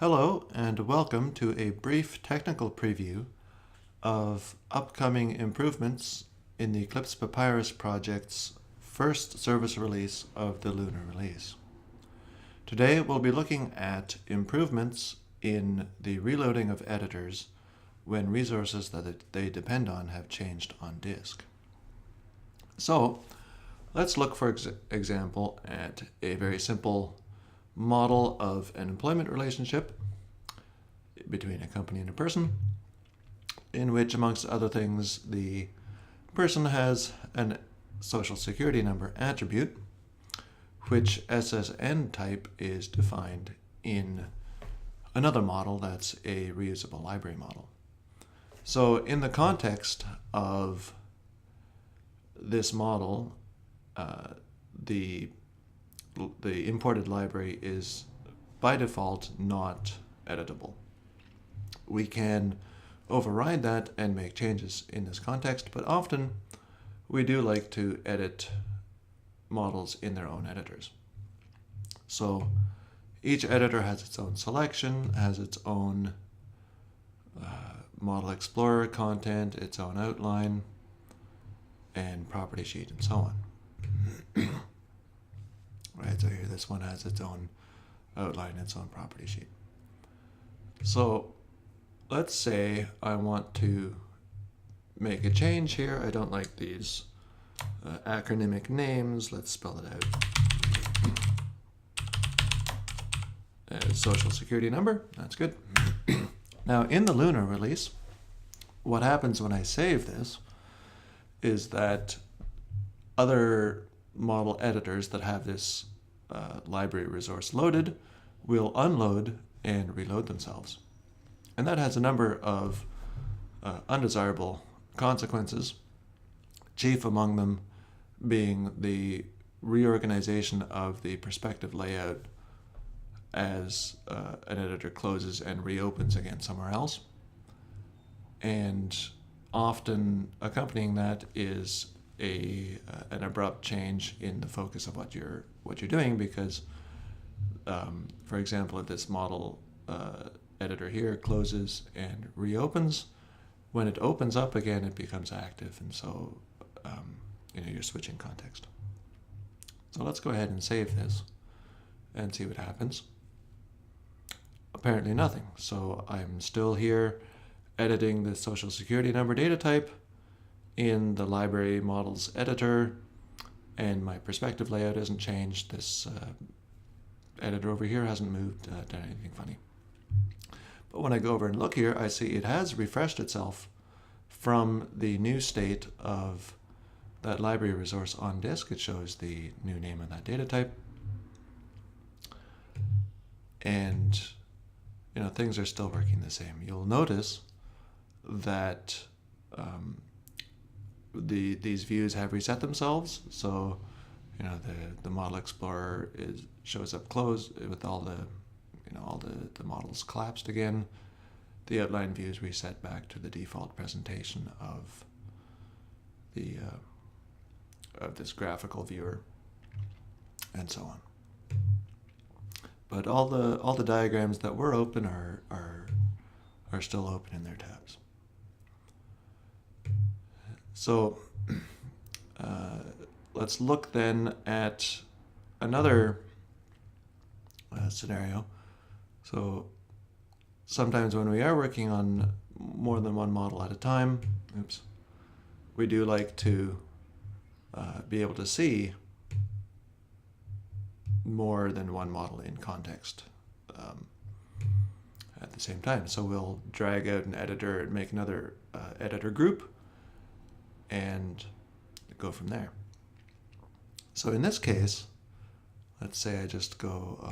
Hello and welcome to a brief technical preview of upcoming improvements in the Eclipse Papyrus project's first service release of the Lunar release. Today we'll be looking at improvements in the reloading of editors when resources that they depend on have changed on disk. So let's look, for example, at a very simple model of an employment relationship between a company and a person, in which, amongst other things, the person has an social security number attribute, which SSN type is defined in another model that's a reusable library model. So in the context of this model, the imported library is by default not editable. We can override that and make changes in this context, but often we do like to edit models in their own editors. So each editor has its own selection, has its own Model Explorer content, its own outline, and property sheet, and so on. Right, so here this one has its own outline, its own property sheet. So let's say I want to make a change here. I don't like these acronymic names. Let's spell it out. Social security number, that's good. Now in the Lunar release, what happens when I save this is that other model editors that have this library resource loaded will unload and reload themselves. And that has a number of undesirable consequences, chief among them being the reorganization of the perspective layout as an editor closes and reopens again somewhere else. And often accompanying that is an abrupt change in the focus of what you're doing, because, for example, if this model editor here closes and reopens, when it opens up again, it becomes active, and so you're switching context. So let's go ahead and save this and see what happens. Apparently nothing. So I'm still here editing the social security number data type in the library models editor, and my perspective layout hasn't changed. This editor over here hasn't moved, done anything funny. But when I go over and look here, I see it has refreshed itself from the new state of that library resource on disk. It shows the new name of that data type. And things are still working the same. You'll notice that these views have reset themselves. So the Model Explorer shows up closed with all the models collapsed again. The outline views reset back to the default presentation of this graphical viewer, and so on. But all the diagrams that were open are still open in their tabs. So let's look then at another scenario. So sometimes when we are working on more than one model at a time, we do like to be able to see more than one model in context at the same time. So we'll drag out an editor and make another editor group and go from there. So in this case, let's say I just go,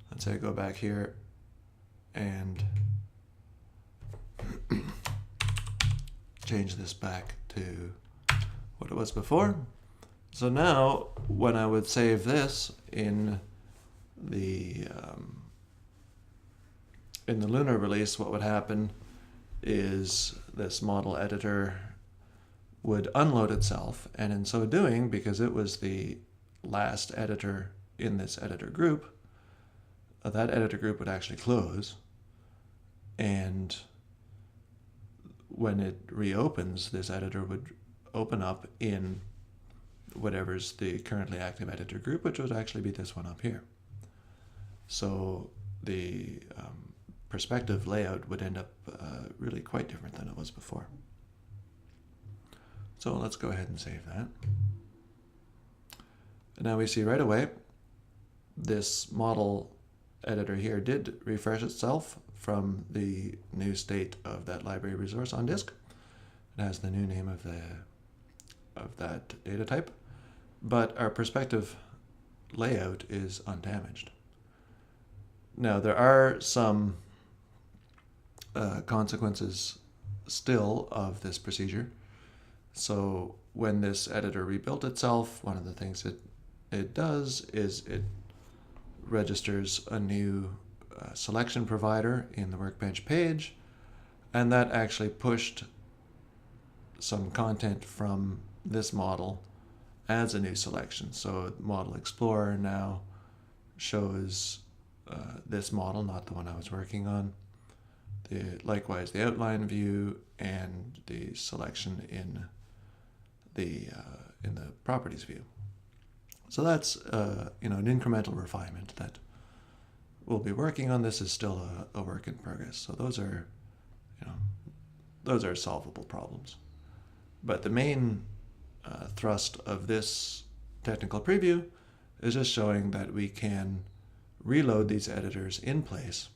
let's say I go back here and change this back to what it was before. So now, when I would save this in the Lunar release, what would happen is this model editor would unload itself, and in so doing, because it was the last editor in this editor group, that editor group would actually close, and when it reopens, this editor would open up in whatever's the currently active editor group, which would actually be this one up here. So the perspective layout would end up really quite different than it was before. So let's go ahead and save that. And now we see right away this model editor here did refresh itself from the new state of that library resource on disk. It has the new name of that data type, but our perspective layout is undamaged. Now there are some consequences still of this procedure. So when this editor rebuilt itself, one of the things it does is it registers a new selection provider in the workbench page, and that actually pushed some content from this model as a new selection. So Model Explorer now shows this model, not the one I was working on. Likewise, the outline view and the selection in the properties view. So that's an incremental refinement that we'll be working on. This is still a work in progress. So those are solvable problems. But the main thrust of this technical preview is just showing that we can reload these editors in place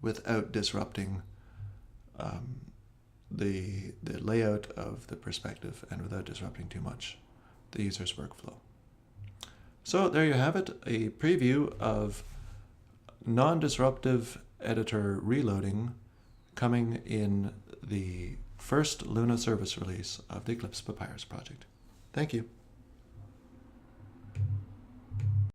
without disrupting the layout of the perspective and without disrupting too much the user's workflow. So there you have it, a preview of non-disruptive editor reloading coming in the first Luna service release of the Eclipse Papyrus project. Thank you.